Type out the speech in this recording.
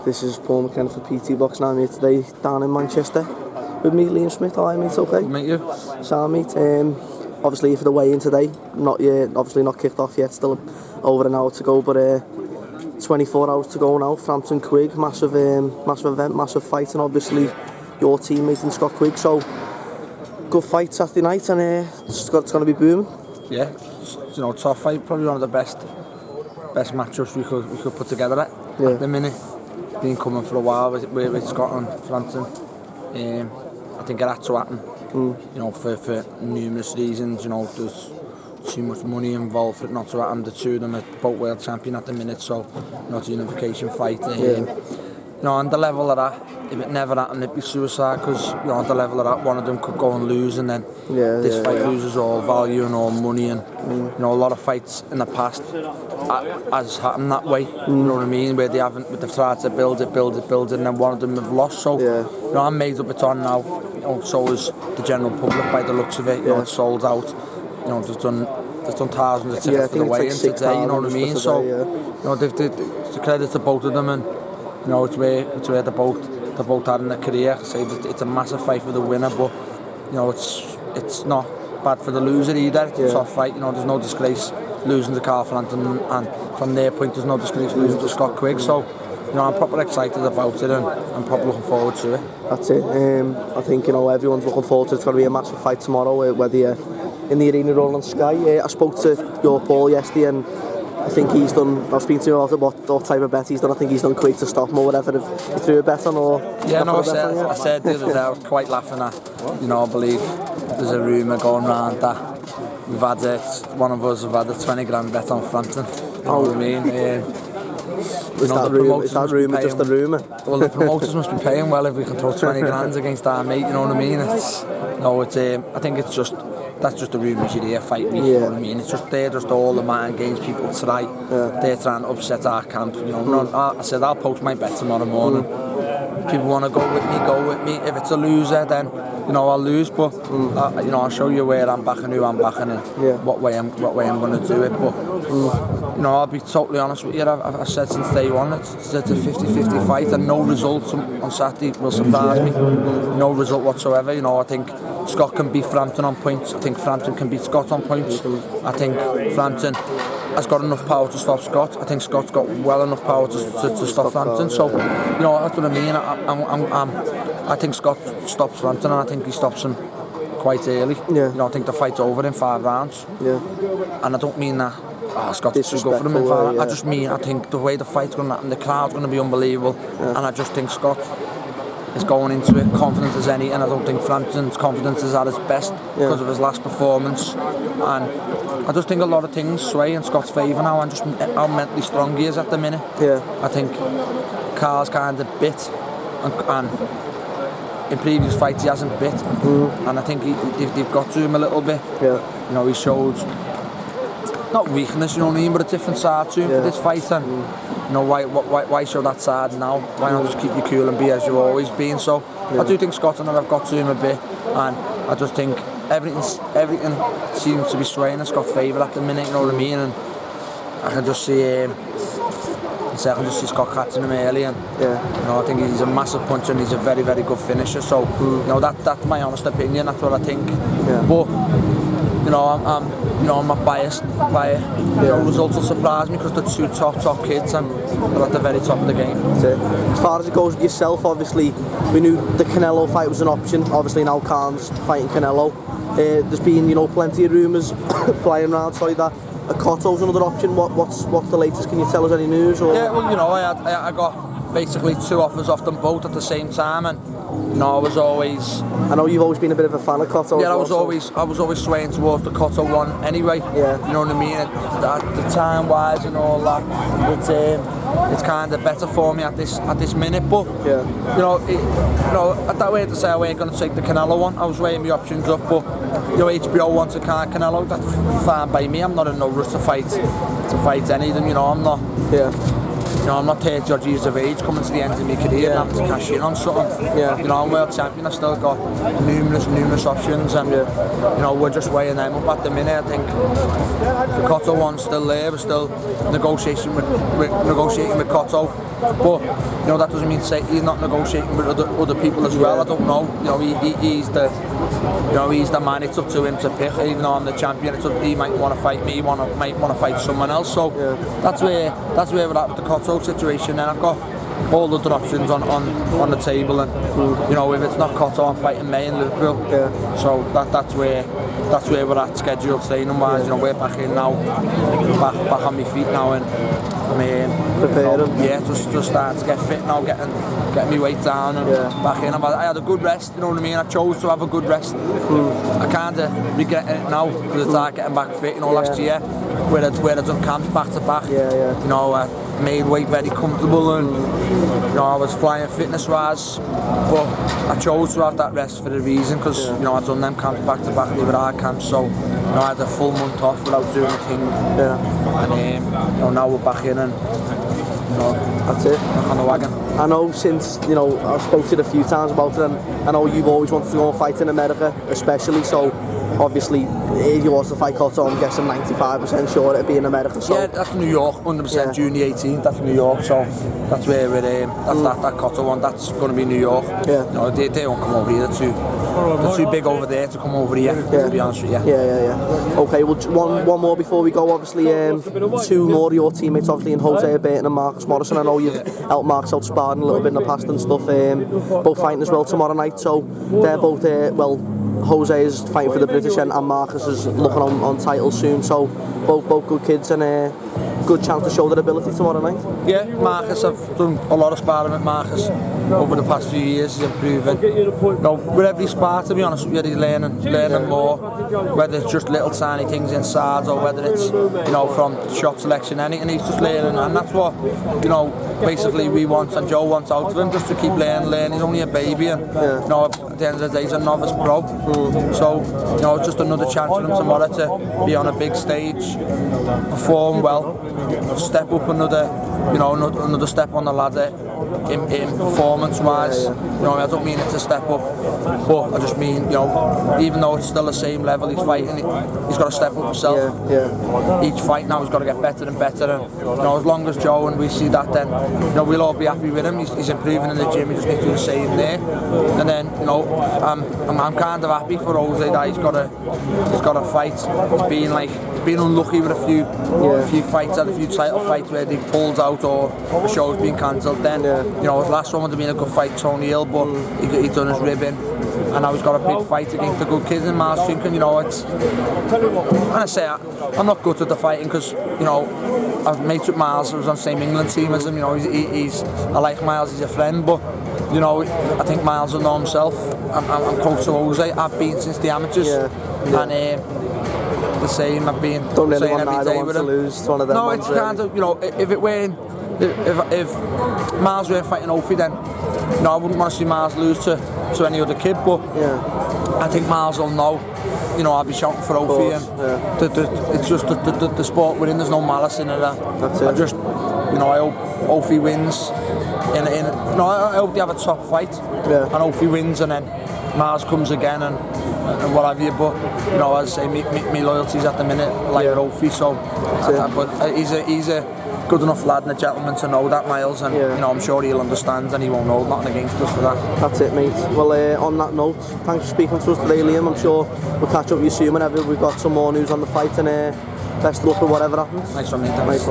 This is Paul McKenna for PT Box, and I'm here today down in Manchester with me, Liam Smith. Hi mate, okay? Meet you. So mate, obviously for the weigh-in today, not yet, obviously not kicked off yet, still over an hour to go, but 24 hours to go now. Frampton Quigg, massive event, massive fight, and obviously your teammate in Scott Quigg, so good fight Saturday night, and it's going to be booming. Yeah, tough fight, probably one of the best matchups we could put together at the minute. Been coming for a while with Scotland, Frampton. I think it had to happen. For numerous reasons. There's too much money involved for it not to happen. The two of them are both world champion at the minute, so it's a unification fight. On the level of that, if it never happened, it'd be suicide, because on the level of that, one of them could go and lose, and then this fight loses all value and all money, and a lot of fights in the past has happened that way. You know what I mean? Where they've tried to build it, and then one of them have lost. So I'm made up it's on now. So is the general public by the looks of it. It's sold out. They've done thousands of tickets for the weigh-in today. You know what I mean? So they've credit to both of them, and it's where they're both had in their career. So it's a massive fight for the winner, but it's not bad for the loser either. It's a tough fight. There's no disgrace losing to Carl Frampton, and from their point there's no disgrace losing to Scott Quigg. So I'm proper excited about it, and I'm proper looking forward to it. That's it. I think everyone's looking forward to it. It's going to be a massive fight tomorrow, whether you're in the arena or on Sky. I spoke to your Paul yesterday, and I think he's done. I was speaking to him about what type of bet he's done. I think he's done Quigg to stop him or whatever. If you threw a bet on, or I said the other day, I was quite laughing at. I believe there's a rumour going around that we've had one of us have had a 20 grand bet on Frampton. You know what I mean? Is that rumour just a rumour? Well, the promoters must be paying well if we can throw 20 grand against our mate. You know what I mean? I think it's just. That's just the rumours you hear, fight me, you know what I mean? It's just, they're just all the mind games people tonight. They're trying to upset our camp. I said I'll post my bet tomorrow morning. If people want to go with me. If it's a loser, then I'll lose. But I'll show you where I'm backing, who I'm backing, and what way I'm going to do it. But I'll be totally honest with you. I've said since day one it's a 50-50 fight, and no result on Saturday will surprise me. No result whatsoever. I think Scott can beat Frampton on points. I think Frampton can beat Scott on points. I think Frampton has got enough power to stop Scott. I think Scott's got well enough power to stop Frampton. So, that's what I mean. I think Scott stops Frampton, and I think he stops him quite early. I think the fight's over in 5 rounds. And I don't mean that Scott's too good for him in 5 rounds. I just mean, I think the way the fight's going to happen, the crowd's going to be unbelievable. And I just think Scott is going into it confident as any, and I don't think Frampton's confidence is at his best because of his last performance. And I just think a lot of things sway in Scott's favour now, and just how mentally strong he is at the minute. I think Carl's kind of bit, and in previous fights he hasn't bit, and I think they've got to him a little bit. He showed not weakness, but a different side to him for this fight, and why show that side now? Why not just keep you cool and be as you've always been? So I do think Scott and I have got to him a bit, and I just think everything seems to be swaying in Scott's favour at the minute. You know what I mean? And I can just see Scott catching him early, and I think he's a massive puncher and he's a very, very good finisher. So that's my honest opinion. That's what I think. But I'm not biased by it. Results will surprise me because they're two top kids, and they're at the very top of the game. As far as it goes with yourself, obviously we knew the Canelo fight was an option. Obviously now Khan's fighting Canelo. There's been plenty of rumours flying around. That a Cotto's another option. What's the latest? Can you tell us any news? Or? Yeah, well, I got basically 2 offers off them both at the same time, and I was always. I know you've always been a bit of a fan of Cotto. Yeah, I was always swaying towards the Cotto one anyway. You know what I mean? The time wise and all that, it's kind of better for me at this minute. But that way to say I weren't going to take the Canelo one. I was weighing my options up, but HBO wants a Canelo. That's fine by me. I'm not in no rush to fight any of them. I'm not. I'm not 30 odd years of age coming to the end of my career and having to cash in on something. I'm world champion, I've still got numerous options, and we're just weighing them up at the minute. I think the Cotto one's still there, we're still negotiating with Cotto. But you know, that doesn't mean to say he's not negotiating with other people as well. I don't know. You know, he's the man. It's up to him to pick. Even though I'm the champion, it's up, he might want to fight me. Might want to fight someone else. So that's where we're at with the Cotto situation. And I've got all the other options on the table, and you know, if it's not Cotto, I'm fighting May in Liverpool. So that's where we're at scheduled training wise. You know, we're back in now, back on my feet now, and preparing. Just starting to get fit now, getting my weight down and back in. I had a good rest, you know what I mean. I chose to have a good rest. I kind of regret it now because it's hard getting back fit. You know, last year where I'd done camps back to back. You know, I made weight very comfortable, and you know, I was flying fitness wise. But I chose to have that rest for a reason, because you know, I'd done them camps back to back, and they were hard camps, so you know, I had a full month off without doing a thing. And you know, now we're back in, and you know, that's it. Back on the wagon. I know since, you know, I've spoken to you a few times about it, and I know you've always wanted to go and fight in America, especially, so obviously if you was to fight Cotto, I'm guessing 95% sure it'd be in America. So. Yeah, that's New York, 100%. June the 18th, that's New York, so that's where we're that's that Cotto one, that's going to be New York. You know, they won't come over here, they're too big over there to come over here, to be honest with you. Okay, well, one more before we go. Obviously, two more of your teammates, obviously, in Jose Burton and Marcus Morrison. I know you've helped Marcus out sparring a little bit in the past and stuff, both fighting as well tomorrow night, so they're both, Jose is fighting for the British and Marcus is looking on titles soon, so both good kids, and good chance to show their ability tomorrow night. Yeah, Marcus, I've done a lot of sparring with Marcus over the past few years. He's improving. You know, with every spar, to be honest with you, he's learning more, whether it's just little tiny things inside or whether it's, you know, from shot selection, anything, he's just learning, and that's what, you know, basically we want and Joe wants out of him, just to keep learning. He's only a baby, and you know, at the end of the day he's a novice pro, so you know, it's just another chance for him tomorrow to be on a big stage, perform well, step up another step on the ladder in performance wise. You know, I don't mean it to step up, but I just mean, you know, even though it's still the same level he's fighting, he's got to step up himself. Each fight now he's got to get better and better, and you know, as long as Joe and we see that, then you know, we'll all be happy with him. He's improving in the gym, he just needs to do the same there. And then, you know, I'm kind of happy for Jose that he's got a fight. He's been unlucky with a few fights, had a few title fights where they pulled out or the show's been cancelled. Then you know, his last one would have been a good fight, Tony Hill, but he done his ribbing, and now he's got a big fight against the good kids in Miles Trinken. You know, it's, and I say I'm not good at the fighting, because you know, I've mates with Miles, I was on the same England team as him. You know, I like Miles, he's a friend, but you know, I think Miles will know himself. I'm close to Jose. I've been since the amateurs, and the same. I've been saying every day with him. Lose one of them. No, it's kind of, you know, if Miles weren't fighting Opie, then you know, I wouldn't want to see Miles lose to any other kid, but I think Miles will know, you know, I'll be shouting for Opie, and it's just the sport we're in, there's no malice in it. I just, you know, I hope Opie wins. No, I hope they have a top fight, and Opie wins, and then Miles comes again, and what have you. But you know, as I say, my loyalties at the minute like Opie, so but he's a good enough lad and a gentleman to know that, Miles, and you know, I'm sure he'll understand, and he won't hold nothing against us for that. That's it, mate. Well, on that note, thanks for speaking to us today, Liam. I'm sure we'll catch up with you soon whenever we've got some more news on the fight, and best of luck with whatever happens. Nice one, mate. Thanks.